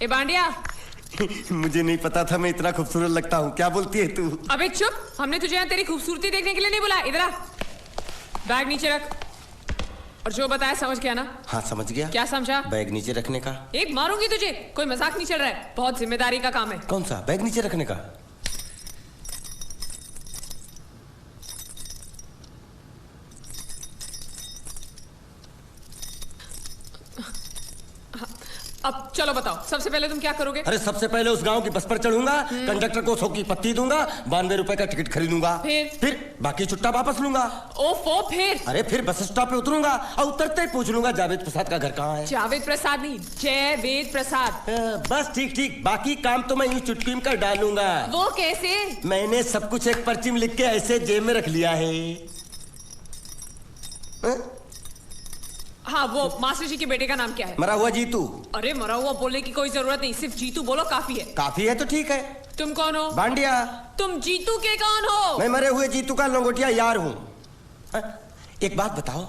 ए बांडिया। मुझे नहीं पता था मैं इतना खूबसूरत लगता हूँ। क्या बोलती है तू? अबे चुप, हमने तुझे यहाँ तेरी खूबसूरती देखने के लिए नहीं बुलाया। इधर आ, बैग नीचे रख। और जो बताया समझ गया ना? हाँ समझ गया। क्या समझा? बैग नीचे रखने का। एक मारूंगी तुझे, कोई मजाक नहीं चल रहा है, बहुत जिम्मेदारी का काम है। कौन सा? बैग नीचे रखने का। अब चलो बताओ, सबसे पहले तुम क्या करोगे? अरे सबसे पहले उस गांव की बस पर चढ़ूंगा, कंडक्टर को 100 की पत्ती दूंगा, 92 रुपए का टिकट खरीदूंगा। फिर बाकी छुट्टा वापस लूंगा। ओफो, फिर? अरे फिर बस स्टॉप पे उतरूंगा और उतरते ही पूछ लूंगा जावेद प्रसाद का घर कहाँ है। जावेद प्रसाद नहीं, जयवेद प्रसाद। बस ठीक ठीक, बाकी काम तो मैं यूं चुटकी में कर डालूंगा। वो कैसे? मैंने सब कुछ एक पर्ची में लिख के ऐसे जेब में रख लिया है। हाँ, वो मास्टर जी के बेटे का नाम क्या है? मरा हुआ जीतू। अरे मरा हुआ बोलने की कोई जरूरत नहीं, सिर्फ जीतू बोलो काफी है। काफी है तो ठीक है। तुम कौन हो? बांडिया। तुम जीतू के कौन हो? मैं मरे हुए जीतू का लंगोटिया यार हूँ। एक बात बताओ,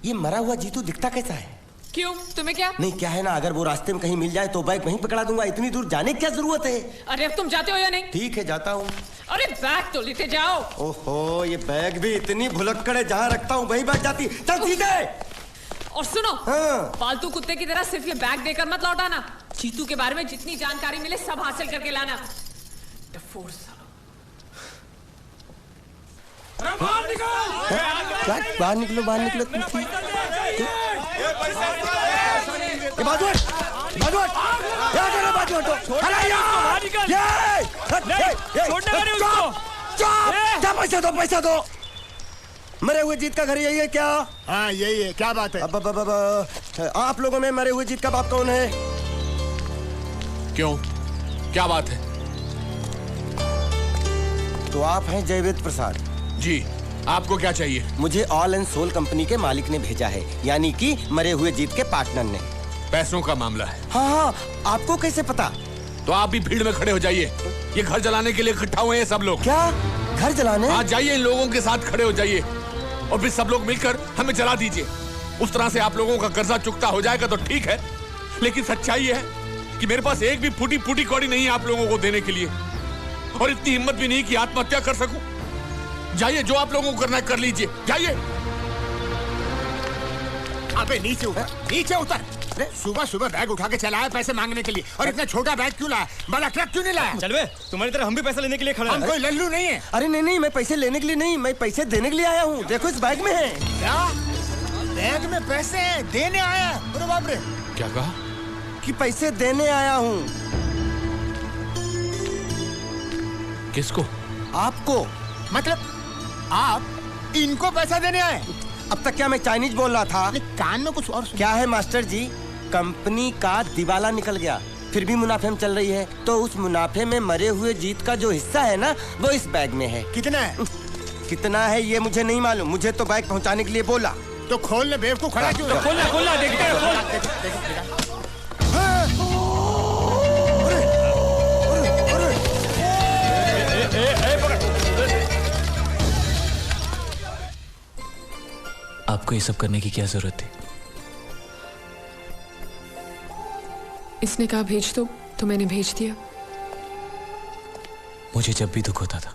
ये मरा हुआ जीतू दिखता कैसा है? क्यों, तुम्हें क्या? नहीं क्या है ना, अगर वो रास्ते में कहीं मिल जाए तो बैग वहीं पकड़ा दूंगा। इतनी दूर जाने की क्या जरूरत है? अरे अब तुम जाते हो या नहीं? ठीक है जाता हूँ। अरे बैग तो लेते जाओ। ओहो, ये बैग भी इतनी भुलक्कड़ है, जहाँ रखता हूँ वहीं बैठ जाती। चल सीधे। और सुनो, हाँ। पालतू कुत्ते की तरह सिर्फ ये बैग देकर मत लौटाना। जीतू के बारे में जितनी जानकारी मिले सब हासिल करके लाना। बाहर निकलो, बाहर निकलो। पैसा दो। मरे हुए जीत का घर यही है क्या? हाँ यही है। क्या बात है? अब आप लोगों में मरे हुए जीत का बाप कौन है? क्यों, क्या बात है? तो आप हैं जयवेद प्रसाद जी, आपको क्या चाहिए? मुझे ऑल एंड सोल कंपनी के मालिक ने भेजा है, यानी कि मरे हुए जीत के पार्टनर ने। पैसों का मामला है। हाँ, आपको कैसे पता? तो आप भी भीड़ में खड़े हो जाइए। ये घर जलाने के लिए इकट्ठा हुए हैं सब लोग। क्या घर जलाने? हाँ जाइए, इन लोगों के साथ खड़े हो जाइए और फिर सब लोग मिलकर हमें जला दीजिए। उस तरह से आप लोगों का कर्जा चुकता हो जाएगा तो ठीक है, लेकिन सच्चाई है कि मेरे पास एक भी फूटी फूटी कौड़ी नहीं है आप लोगों को देने के लिए, और इतनी हिम्मत भी नहीं कि आत्महत्या कर सकूं। जाइए, जो आप लोगों को करना है कर लीजिए, जाइए। अबे नीचे उतर, नीचे उतर। सुबह सुबह बैग उठा के चला है पैसे मांगने के लिए, और इतना छोटा बैग क्यों लाया? बड़ा ट्रक क्यों नहीं लाया? चल बे, तुम्हारी तरह हम भी पैसे लेने के लिए खड़े हैं। हम कोई लल्लू नहीं है। अरे नहीं, मैं पैसे लेने के लिए नहीं, मैं पैसे देने के लिए आया हूँ। देखो इस बैग में है। क्या बैग में पैसे हैं? देने आया? अरे बाप रे। क्या कहा? कि पैसे देने आया हूँ। किसको? आपको। मतलब आप इनको पैसा देने आए? अब तक क्या मैं चाइनीज बोल रहा था? कान में कुछ और क्या है मास्टर जी, कंपनी का दिवाला निकल गया, फिर भी मुनाफे में चल रही है, तो उस मुनाफे में मरे हुए जीत का जो हिस्सा है ना, वो इस बैग में है। कितना है? कितना है ये मुझे नहीं मालूम, मुझे तो बैग पहुंचाने के लिए बोला। तो खोल ले, बेवकूफ खड़ा क्यों? तो खोलना देखते हैं। आपको ये सब करने की क्या जरूरत थी? इसने कहा भेज दो तो मैंने भेज दिया। मुझे जब भी दुख होता था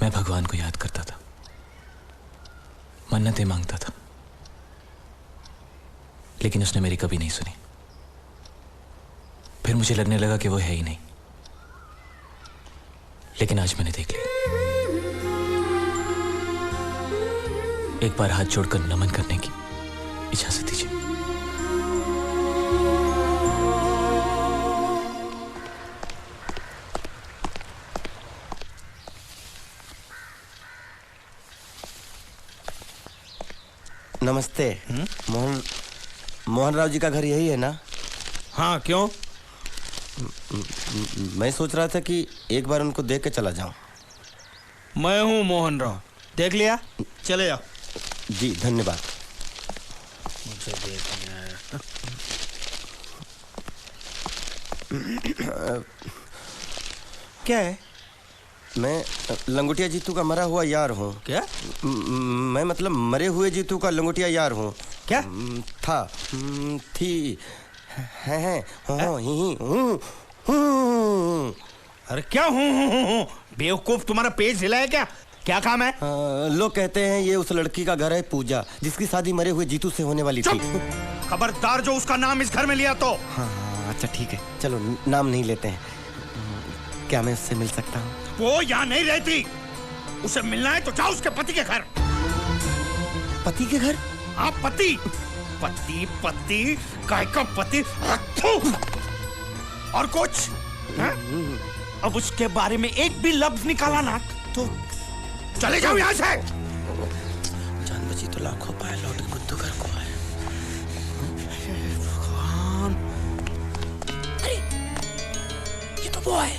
मैं भगवान को याद करता था, मन्नतें मांगता था, लेकिन उसने मेरी कभी नहीं सुनी। फिर मुझे लगने लगा कि वो है ही नहीं, लेकिन आज मैंने देख लिया। एक बार हाथ जोड़कर नमन करने की इजाजत दीजिए। नमस्ते। मोहन राव जी का घर यही है ना? हाँ, क्यों? मैं सोच रहा था कि एक बार उनको देख के चला जाऊं। मैं हूँ मोहन राव, देख लिया, चले जाओ। जी धन्यवाद। मुझे देखना है। क्या है? मैं लंगोटिया जीतू का मरा हुआ यार हूँ। क्या? मैं मतलब मरे हुए जीतू का लंगोटिया यार हूँ। क्या? था थी हैं हूँ। अरे क्या हूँ बेवकूफ, तुम्हारा पेज हिला है क्या? क्या काम है? लोग कहते हैं ये उस लड़की का घर है पूजा, जिसकी शादी मरे हुए जीतू से होने वाली थी। खबरदार जो उसका नाम इस घर में लिया तो। हाँ अच्छा ठीक है, चलो नाम नहीं लेते हैं। क्या मैं उससे मिल सकता हूँ? वो यहाँ नहीं रहती, उसे मिलना है तो जाओ उसके पति के घर। पति के घर? हाँ पति पति पति काय का पति। और कुछ है? अब उसके बारे में एक भी लफ्ज निकाला ना तो चले जाओ यहाँ से। जान बची तो लाखों पाए, लौट के बुद्धू घर को आए। भगवान, अरे ये तो वो है।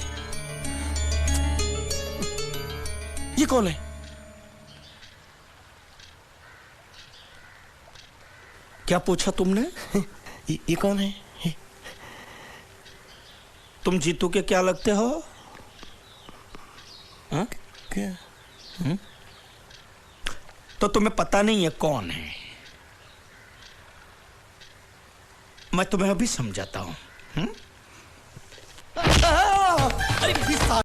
ये कौन है? क्या पूछा तुमने? ये कौन है? तुम जीतू के क्या लगते हो? हाँ? क्या? तो तुम्हें पता नहीं है कौन है? मैं तुम्हें अभी समझाता हूं।